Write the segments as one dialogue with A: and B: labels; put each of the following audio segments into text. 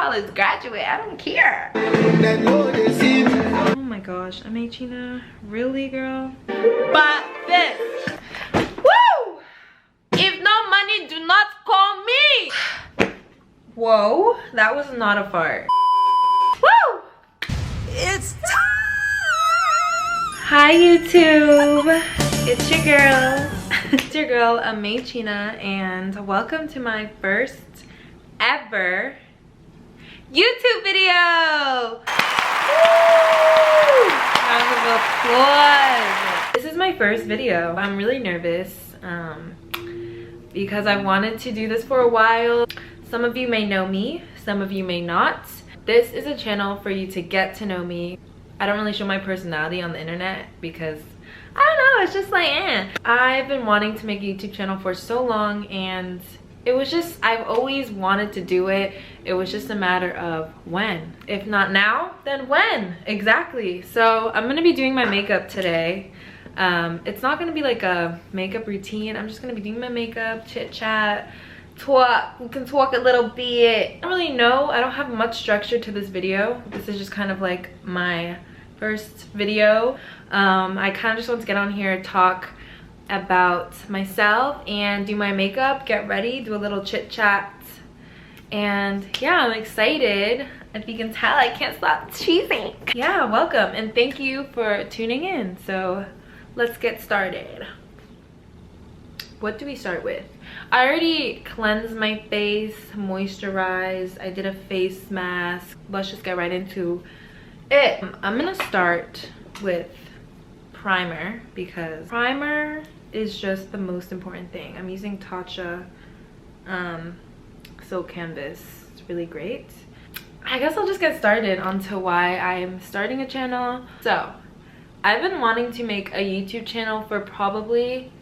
A: college graduate. I don't care. Oh my gosh, amaechinnaa, really, girl? But this, woo! If no money, do not call me. Whoa, that was not a fart. Woo! It's time. Hi YouTube, it's your girl. It's your girl amaechinnaa, and welcome to my first ever YouTube video. Woo! Round of applause. This is my first video. I'm really nervous because I wanted to do this for a while. Some of you may know me, some of you may not. This is a channel for you to get to know me. I don't really show my personality on the internet because I don't know, it's just like I've been wanting to make a YouTube channel for so long, and it was just, I've always wanted to do it. It was just a matter of when. If not now, then when? Exactly. So I'm gonna be doing my makeup today. It's not gonna be like a makeup routine. I'm just gonna be doing my makeup, chit chat, talk. We can talk a little bit. I don't really know. I don't have much structure to this video. This is just kind of like my first video. I kind of just want to get on here, talk about myself and do my makeup, get ready, do a little chit chat, and yeah, I'm excited. If you can tell, I can't stop cheesing. Yeah, welcome and thank you for tuning in. So let's get started. What do we start with? I already cleansed my face, moisturized, I did a face mask. Let's just get right into it. I'm gonna start with primer because primer is just the most important thing. I'm using Tatcha silk canvas. It's really great. I guess I'll just get started onto why I'm starting a channel. So I've been wanting to make a YouTube channel for probably,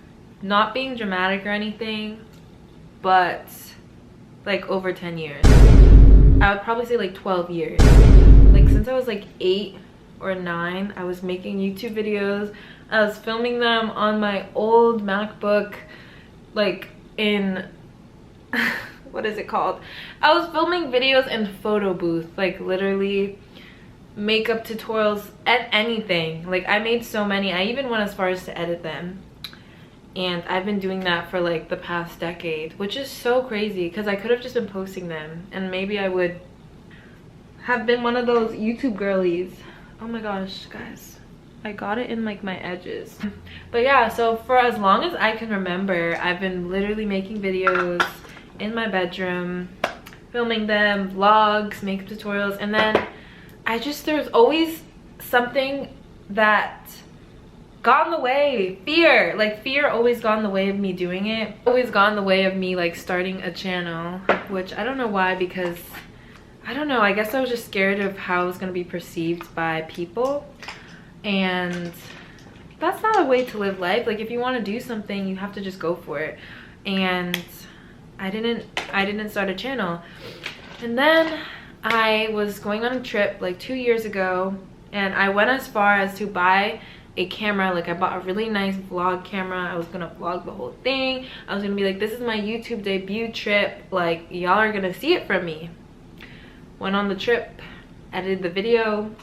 A: not being dramatic or anything, but like over 10 years. I would probably say like 12 years. Like since I was like 8 or 9, I was making YouTube videos. I was filming them on my old MacBook, like in what is it called? I was filming videos in photo booth, like literally makeup tutorials and anything. Like I made so many. I even went as far as to edit them. And I've been doing that for like the past decade, which is so crazy because I could have just been posting them and maybe I would have been one of those YouTube girlies. Oh my gosh, guys, I got it in like my edges. But yeah, so for as long as I can remember, I've been literally making videos in my bedroom, filming them, vlogs, makeup tutorials, and then there's always something that got in the way. Fear always got in the way of me doing it, always got in the way of me like starting a channel, which I don't know why, because I don't know, I guess I was just scared of how it was going to be perceived by people, and that's not a way to live life. Like if you want to do something, you have to just go for it. And I didn't start a channel. And then I was going on a trip like 2 years ago, and I went as far as to buy a camera. Like I bought a really nice vlog camera. I was gonna vlog the whole thing. I was gonna be like, this is my YouTube debut trip, like y'all are gonna see it from me. Went on the trip, edited the video,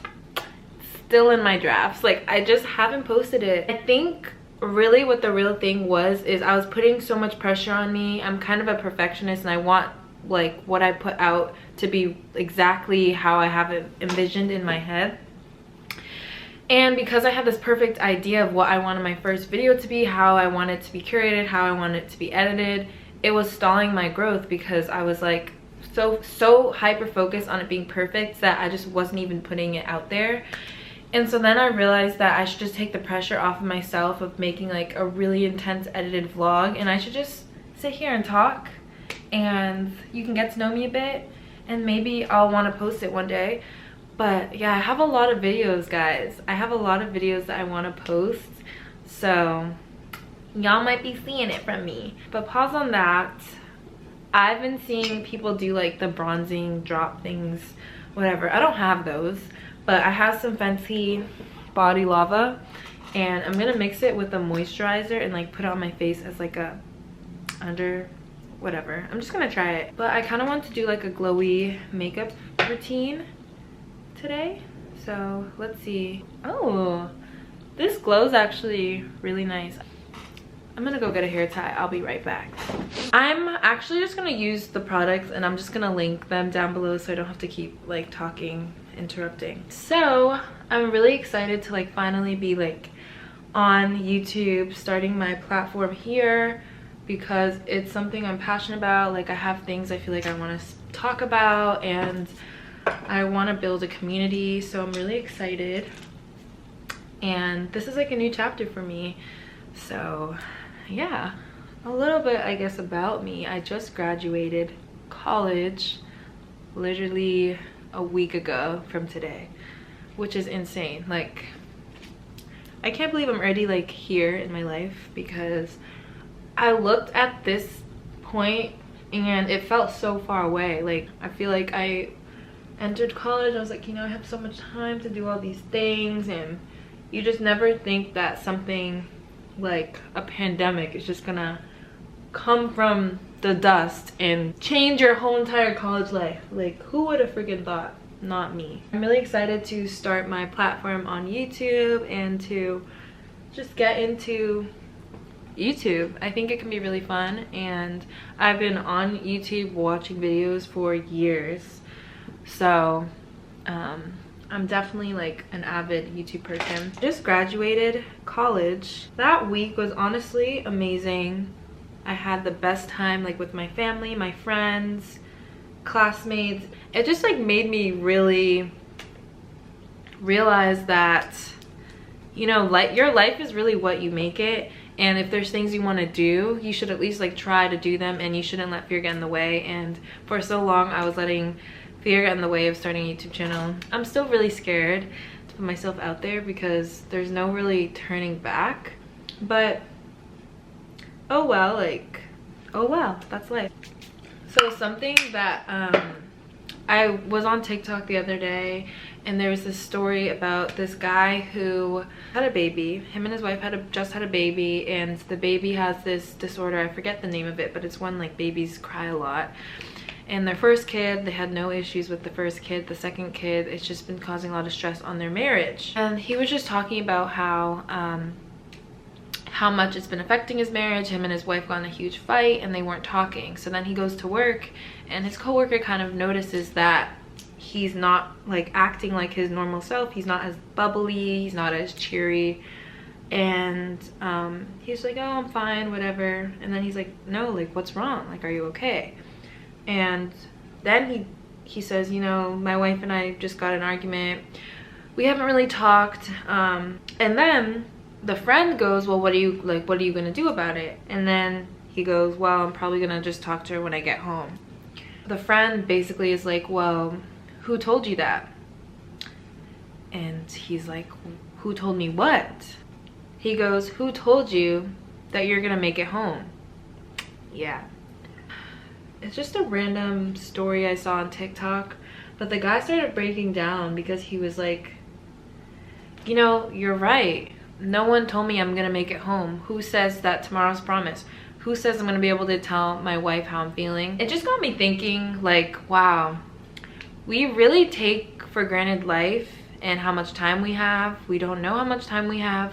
A: still in my drafts. Like I just haven't posted it. I think really what the real thing was is I was putting so much pressure on me. I'm kind of a perfectionist and I want like what I put out to be exactly how I have it envisioned in my head. And because I had this perfect idea of what I wanted my first video to be, how I want it to be curated, how I want it to be edited, it was stalling my growth because I was like so hyper focused on it being perfect that I just wasn't even putting it out there. And so then I realized that I should just take the pressure off of myself of making like a really intense edited vlog, and I should just sit here and talk and you can get to know me a bit, and maybe I'll want to post it one day. But yeah, I have a lot of videos, guys. I have a lot of videos that I want to post, so y'all might be seeing it from me. But pause on that. I've been seeing people do like the bronzing drop things, whatever. I don't have those, but I have some Fenty body lava, and I'm gonna mix it with a moisturizer and like put it on my face as like a under whatever. I'm just gonna try it. But I kind of want to do like a glowy makeup routine today. So let's see. Oh, this glow's actually really nice. I'm gonna go get a hair tie. I'll be right back. I'm actually just gonna use the products and I'm just gonna link them down below so I don't have to keep like talking, interrupting. So I'm really excited to like finally be like on YouTube, starting my platform here because it's something I'm passionate about. Like I have things I feel like I want to talk about and I want to build a community, so I'm really excited. And this is like a new chapter for me. So yeah, a little bit I guess about me. I just graduated college literally a week ago from today, which is insane. Like I can't believe I'm already like here in my life because I looked at this point and it felt so far away. Like I feel like I entered college, I was like, you know, I have so much time to do all these things, and you just never think that something like a pandemic is just gonna come from the dust and change your whole entire college life. Like who would have freaking thought? Not me. I'm really excited to start my platform on YouTube and to just get into YouTube. I think it can be really fun, and I've been on YouTube watching videos for years, so I'm definitely like an avid YouTube person. Just graduated college. That week was honestly amazing. I had the best time like with my family, my friends, classmates. It just like made me really realize that, you know, like your life is really what you make it, and if there's things you want to do, you should at least like try to do them, and you shouldn't let fear get in the way. And for so long I was letting fear get in the way of starting a YouTube channel. I'm still really scared to put myself out there because there's no really turning back, but oh well, like oh well, that's life. So something that I was on TikTok the other day, and there was this story about this guy who had a baby. Him and his wife just had a baby, and the baby has this disorder. I forget the name of it, but it's when like babies cry a lot. And their first kid, they had no issues with the first kid. The second kid, it's just been causing a lot of stress on their marriage. And he was just talking about how much it's been affecting his marriage. Him and his wife got in a huge fight and they weren't talking. So then he goes to work, and his coworker kind of notices that he's not like acting like his normal self. He's not as bubbly, he's not as cheery. And he's like, oh, I'm fine, whatever. And then he's like, no, like what's wrong? Like, are you okay? And then he says, you know, my wife and I just got in an argument. We haven't really talked. And then the friend goes, well, what are you gonna do about it? And then he goes, well, I'm probably gonna just talk to her when I get home. The friend basically is like, well, who told you that? And he's like, who told me what? He goes, who told you that you're gonna make it home? Yeah. It's just a random story I saw on TikTok, but the guy started breaking down because he was like, you know, you're right. No one told me I'm gonna make it home. Who says that tomorrow's promise? Who says I'm gonna be able to tell my wife how I'm feeling? It just got me thinking, like, wow, we really take for granted life and how much time we have. We don't know how much time we have.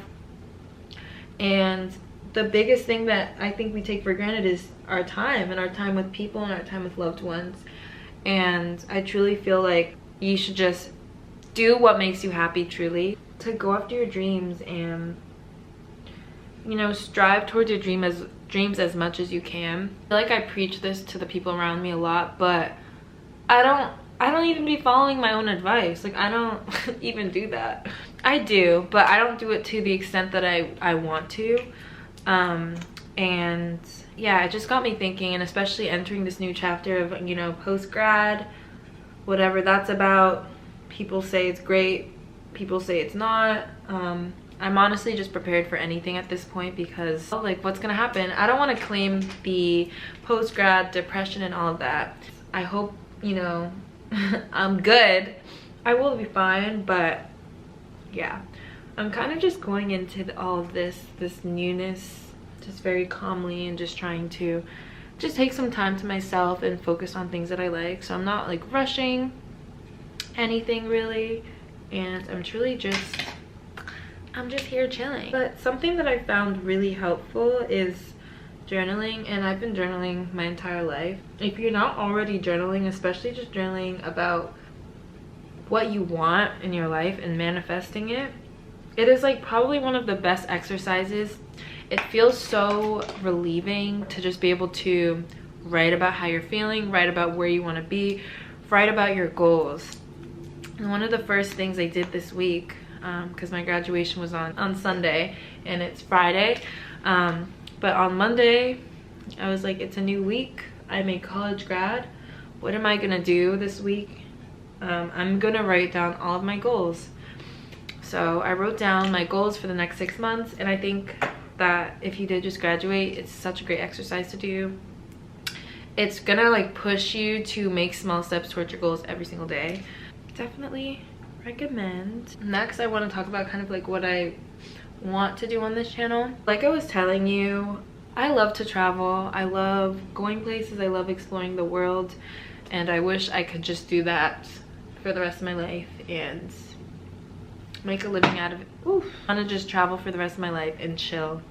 A: And the biggest thing that I think we take for granted is our time, and our time with people, and our time with loved ones. And I truly feel like you should just do what makes you happy, truly. To go after your dreams and, you know, strive towards your dreams as much as you can. I feel like I preach this to the people around me a lot, but I don't even be following my own advice. Like, I don't even do that. I do, but I don't do it to the extent that I want to. And yeah, it just got me thinking, and especially entering this new chapter of, you know, post-grad, whatever that's about. People say it's great, people say it's not. I'm honestly just prepared for anything at this point because, like, what's gonna happen? I don't want to claim the post-grad depression and all of that. I hope, you know, I'm good. I will be fine, but yeah, I'm kind of just going into all of this newness just very calmly, and just trying to just take some time to myself and focus on things that I like. So I'm not like rushing. anything really, and I'm just here chilling. But something that I found really helpful is journaling, and I've been journaling my entire life. If you're not already journaling, especially just journaling about what you want in your life and manifesting it, it is like probably one of the best exercises. It feels so relieving to just be able to write about how you're feeling, write about where you want to be, write about your goals. And one of the first things I did this week, because my graduation was on Sunday and it's Friday, but on Monday I was like, it's a new week, I'm a college grad, what am I gonna do this week? I'm gonna write down all of my goals. So I wrote down my goals for the next 6 months, and I think that if you did just graduate, it's such a great exercise to do. It's gonna like push you to make small steps towards your goals every single day. Definitely recommend. Next, I want to talk about kind of like what I want to do on this channel. Like I was telling you, I love to travel, I love going places, I love exploring the world, and I wish I could just do that for the rest of my life and make a living out of it. Oof. I want to just travel for the rest of my life and chill.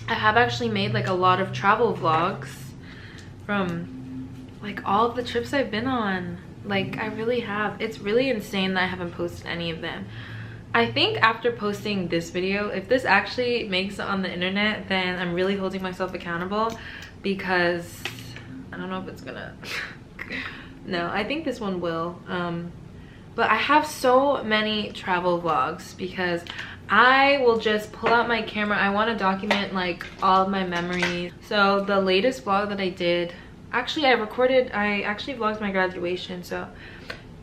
A: I have actually made like a lot of travel vlogs from like all of the trips I've been on. Like I really have. It's really insane that I haven't posted any of them. I think after posting this video, if this actually makes it on the internet, then I'm really holding myself accountable, because I don't know if it's gonna no, I think this one will. But I have so many travel vlogs because I will just pull out my camera. I want to document like all of my memories. So the latest vlog that I did, actually I actually vlogged my graduation, so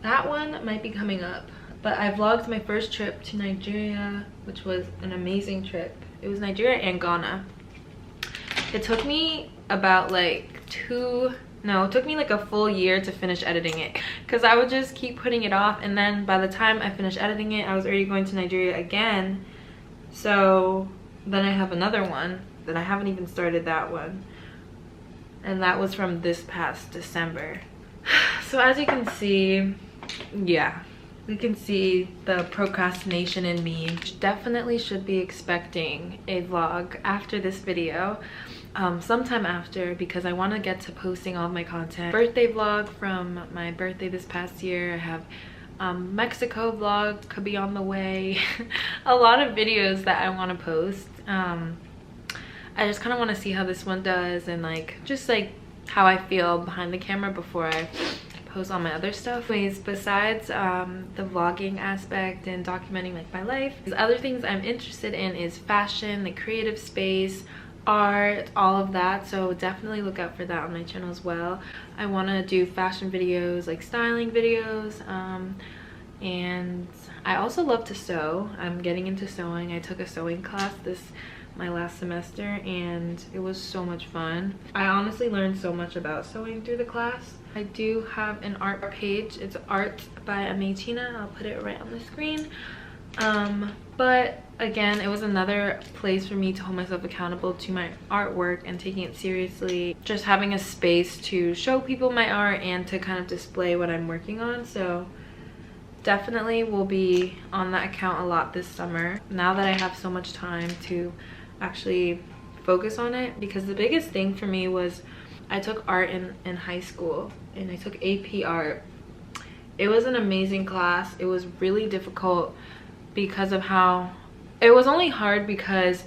A: that one might be coming up. But I vlogged my first trip to Nigeria, which was an amazing trip. It was Nigeria and Ghana. It took me about like it took me like a full year to finish editing it, because I would just keep putting it off, and then by the time I finished editing it, I was already going to Nigeria again. So then I have another one that I haven't even started, that one, and that was from this past December. So as you can see, yeah, we can see the procrastination in me. Definitely should be expecting a vlog after this video, sometime after, because I want to get to posting all of my content. Birthday vlog from my birthday this past year. I have Mexico vlog could be on the way. A lot of videos that I want to post. I just kind of want to see how this one does, and like just like how I feel behind the camera before I post all my other stuff. Anyways, besides the vlogging aspect and documenting like my life, the other things I'm interested in is fashion, the creative space, art, all of that. So definitely look out for that on my channel as well. I want to do fashion videos, like styling videos, and I also love to sew. I'm getting into sewing. I took a sewing class my last semester, and it was so much fun. I honestly learned so much about sewing through the class. I do have an art page. It's Art by Amaechinnaa. I'll put it right on the screen. But again, it was another place for me to hold myself accountable to my artwork and taking it seriously. Just having a space to show people my art and to kind of display what I'm working on. So definitely will be on that account a lot this summer, now that I have so much time to actually focus on it. Because the biggest thing for me was I took art in high school, and I took AP art. It was an amazing class. It was really difficult because of how it was only hard because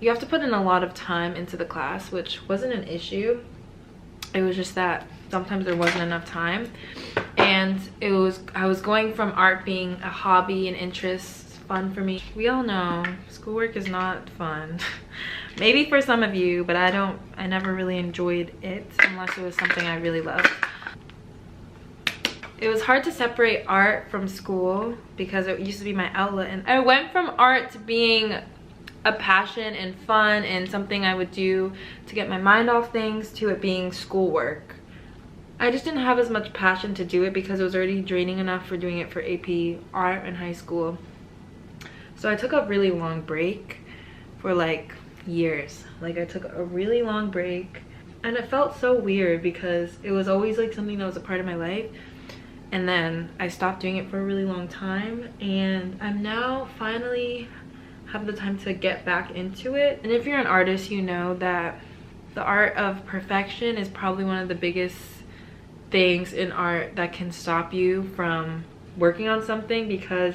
A: you have to put in a lot of time into the class, which wasn't an issue. It was just that sometimes there wasn't enough time, and I was going from art being a hobby and interest, fun for me. We all know schoolwork is not fun. Maybe for some of you, but I never really enjoyed it unless it was something I really loved. It was hard to separate art from school because it used to be my outlet, and I went from art to being a passion and fun and something I would do to get my mind off things, to it being schoolwork. I just didn't have as much passion to do it because it was already draining enough for doing it for AP art in high school. So I took a really long break for like years. Like I took a really long break, and it felt so weird because it was always like something that was a part of my life. and then I stopped doing it for a really long time, and I'm now finally have the time to get back into it. And if you're an artist, you know that the art of perfection is probably one of the biggest things in art that can stop you from working on something, because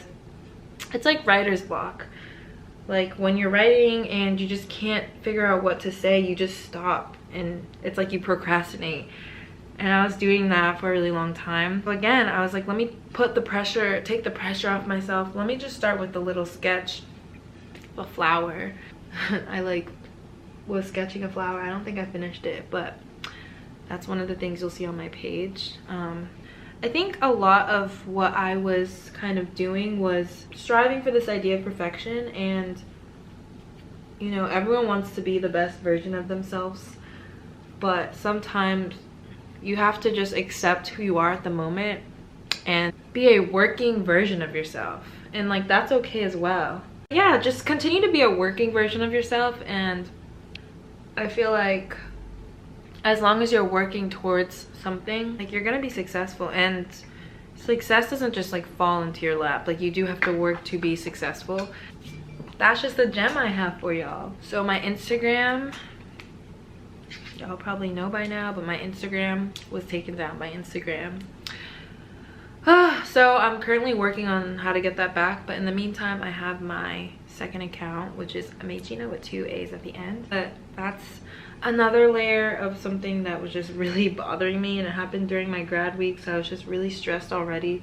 A: it's like writer's block. Like when you're writing and you just can't figure out what to say, you just stop, and it's like you procrastinate. And I was doing that for a really long time. But again, I was like, let me put the pressure, take the pressure off myself. Let me just start with the little sketch, a flower. I like was sketching a flower. I don't think I finished it, but that's one of the things you'll see on my page. I think a lot of what I was kind of doing was striving for this idea of perfection, and you know, everyone wants to be the best version of themselves, but sometimes you have to just accept who you are at the moment and be a working version of yourself, and like that's okay as well. Yeah, just continue to be a working version of yourself, and I feel like as long as you're working towards something, like you're gonna be successful. And success doesn't just like fall into your lap. Like you do have to work to be successful. That's just the gem I have for y'all. So my Instagram, y'all probably know by now, but my Instagram was taken down by Instagram. So I'm currently working on how to get that back, but in the meantime I have my second account, which is amaechinnaa with 2 A's at the end. But that's another layer of something that was just really bothering me, and it happened during my grad week, so I was just really stressed already,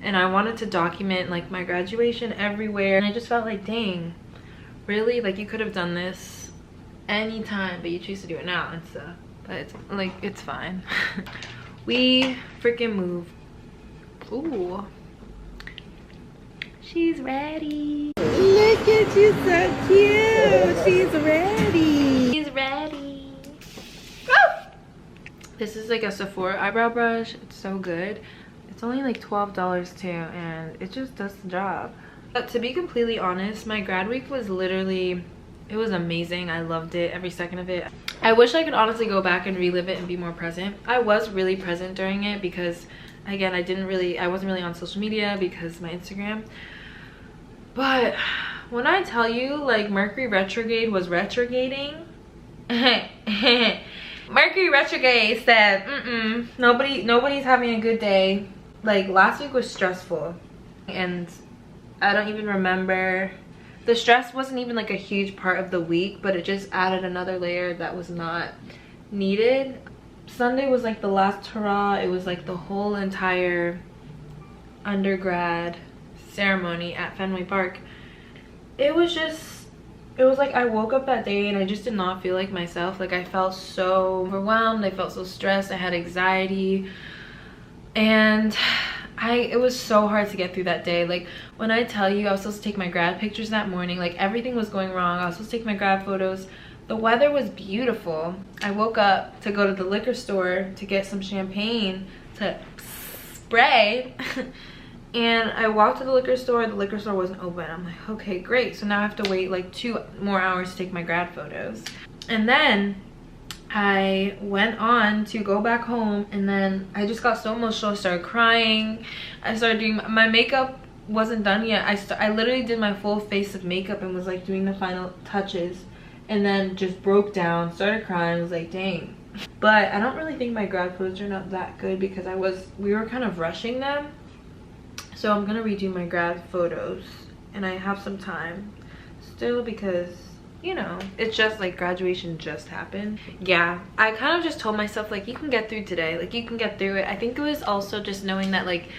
A: and I wanted to document like my graduation everywhere, and I just felt like, dang, really, like you could have done this anytime, but you choose to do it now and stuff. But it's like, it's fine. We freaking moved. Ooh, she's ready. Look at you, so cute. She's ready. She's ready. Ah! This is like a Sephora eyebrow brush. It's so good. It's only like $12 too, and it just does the job. But to be completely honest, my grad week was literally, it was amazing. I loved it, every second of it. I wish I could honestly go back and relive it and be more present. I was really present during it because, again, I wasn't really on social media because of my Instagram. But when I tell you, like, Mercury retrograde was retrograding, Mercury retrograde said, nobody's having a good day. Like, last week was stressful, and I don't even remember. The stress wasn't even like a huge part of the week, but it just added another layer that was not needed. Sunday was like the last hurrah. It was like the whole entire undergrad ceremony at Fenway Park. It was like I woke up that day and I just did not feel like myself. Like I felt so overwhelmed, I felt so stressed, I had anxiety, and it was so hard to get through that day. Like when I tell you I was supposed to take my grad pictures that morning, like everything was going wrong. I was supposed to take my grad photos. The weather was beautiful. I woke up to go to the liquor store to get some champagne to spray. And I walked to the liquor store wasn't open. I'm like, okay, great. So now I have to wait like 2 more hours to take my grad photos. And then I went on to go back home, and then I just got so emotional. I started crying. I started doing my makeup wasn't done yet. I literally did my full face of makeup and was like doing the final touches, and then just broke down, started crying. I was like, dang. But I don't really think my grad photos turned out that good because we were kind of rushing them. So I'm gonna redo my grad photos, and I have some time still because, you know, it's just like graduation just happened. Yeah, I kind of just told myself like, you can get through today, like you can get through it. I think it was also just knowing that like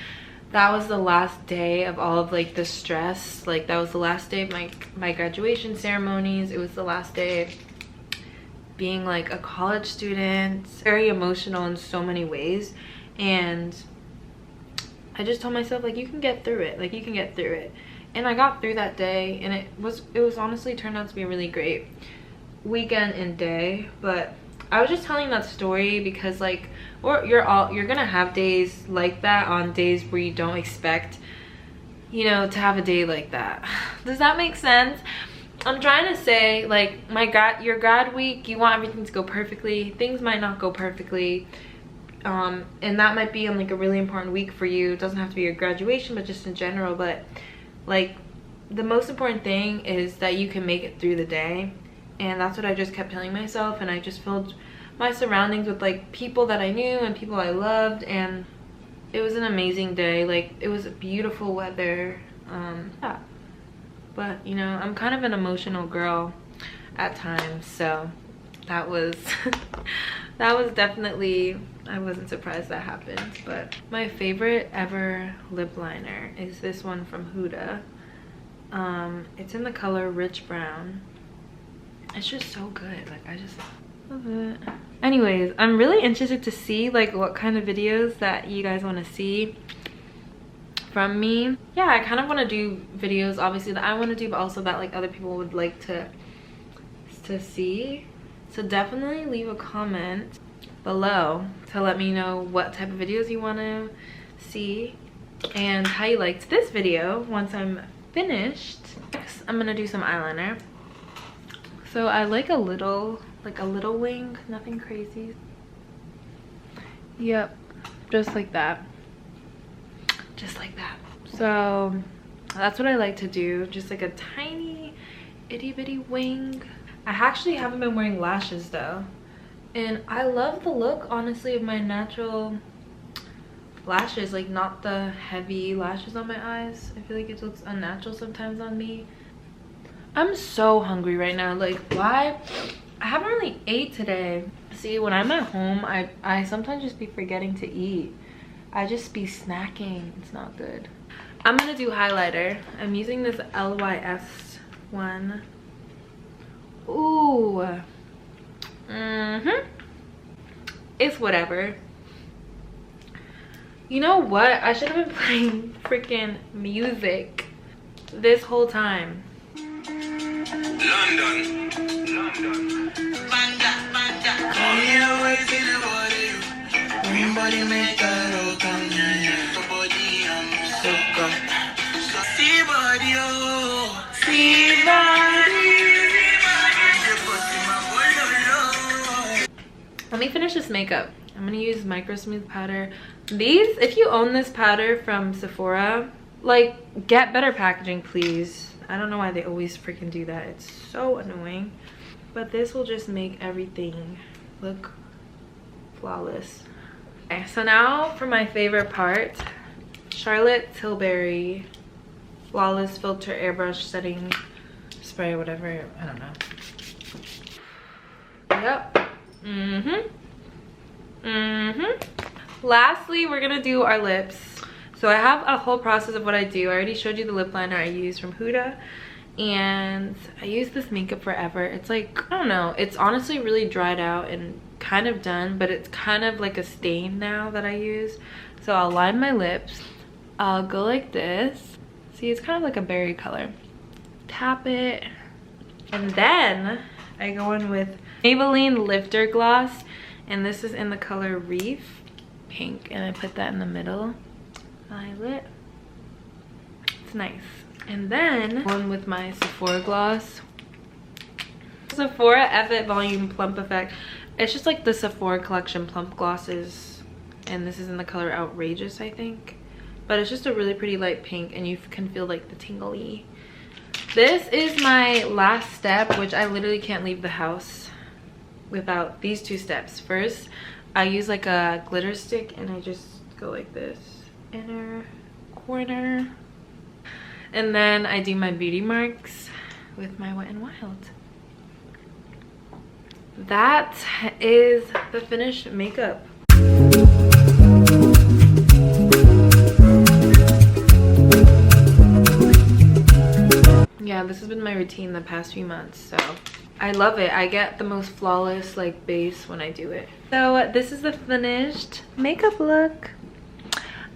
A: that was the last day of all of like the stress. Like that was the last day of my graduation ceremonies. It was the last day of being like a college student. Very emotional in so many ways, and I just told myself like, you can get through it, like you can get through it. And I got through that day, and it was honestly turned out to be a really great weekend and day. But I was just telling that story because like, you're gonna have days like that, on days where you don't expect, you know, to have a day like that. Does that make sense? I'm trying to say like your grad week, you want everything to go perfectly. Things might not go perfectly. and that might be on like a really important week for you. It doesn't have to be your graduation, but just in general. But like the most important thing is that you can make it through the day, and that's what I just kept telling myself. And I just filled my surroundings with like people that I knew and people I loved, and it was an amazing day. Like it was beautiful weather. Yeah, but you know, I'm kind of an emotional girl at times, so that was that was definitely, I wasn't surprised that happened. But my favorite ever lip liner is this one from Huda. It's in the color Rich Brown. It's just so good. Like I just love it. Anyways, I'm really interested to see like what kind of videos that you guys want to see from me. Yeah, I kind of want to do videos obviously that I want to do, but also that like other people would like to see. So definitely leave a comment below to let me know what type of videos you want to see and how you liked this video. Once I'm finished, next I'm gonna do some eyeliner. So I like a little wing, nothing crazy. Yep, just like that. Just like that. So that's what I like to do, just like a tiny itty bitty wing. I actually haven't been wearing lashes though, and I love the look honestly of my natural lashes, like not the heavy lashes on my eyes. I feel like it looks unnatural sometimes on me. I'm so hungry right now. Like why? I haven't really ate today. See, when I'm at home, I sometimes just be forgetting to eat. I just be snacking. It's not good. I'm gonna do highlighter. I'm using this LYS one. Ooh. It's whatever. You know what? I should have been playing freaking music this whole time. London. Let me finish this makeup. I'm gonna use micro smooth powder. These, if you own this powder from Sephora, like get better packaging please. I don't know why they always freaking do that. It's so annoying. But this will just make everything look flawless. Okay, so now for my favorite part, Charlotte Tilbury Flawless Filter Airbrush Setting Spray, whatever, I don't know. Yep. Lastly, we're gonna do our lips. So I have a whole process of what I do. I already showed you the lip liner I use from Huda, and I use this makeup forever. It's like, I don't know, it's honestly really dried out and kind of done, but it's kind of like a stain now that I use. So I'll line my lips, I'll go like this. See, it's kind of like a berry color. Tap it, and then I go in with Maybelline Lifter Gloss, and this is in the color Reef Pink, and I put that in the middle. Eyelid. It's nice. And then one with my Sephora gloss. Sephora Effect Volume Plump Effect. It's just like the Sephora collection plump glosses, and this is in the color Outrageous, I think. But it's just a really pretty light pink, and you can feel like the tingly. This is my last step, which I literally can't leave the house without these two steps. First, I use like a glitter stick, and I just go like this. Inner corner, and then I do my beauty marks with my Wet n Wild. That is the finished makeup. Yeah, this has been my routine the past few months, so I love it. I get the most flawless like base when I do it. So this is the finished makeup look.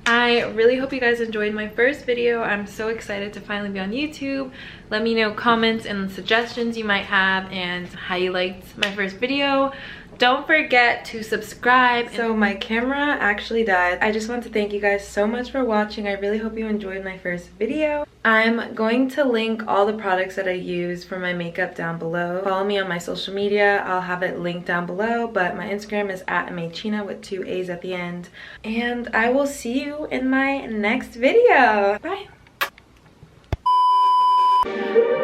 A: I really hope you guys enjoyed my first video. I'm so excited to finally be on YouTube. Let me know comments and suggestions you might have and how you liked my first video. Don't forget to subscribe. So my camera actually died. I just want to thank you guys so much for watching. I really hope you enjoyed my first video. I'm going to link all the products that I use for my makeup down below. Follow me on my social media. I'll have it linked down below, but my Instagram is @amaechinnaa with 2 A's at the end. And I will see you in my next video. Bye.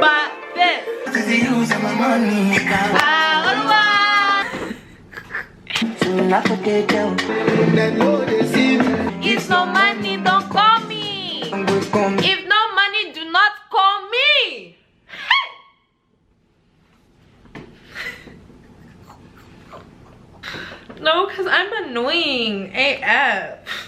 A: But this. If no money, don't call me. If no money, do not call me. No, because I'm annoying AF.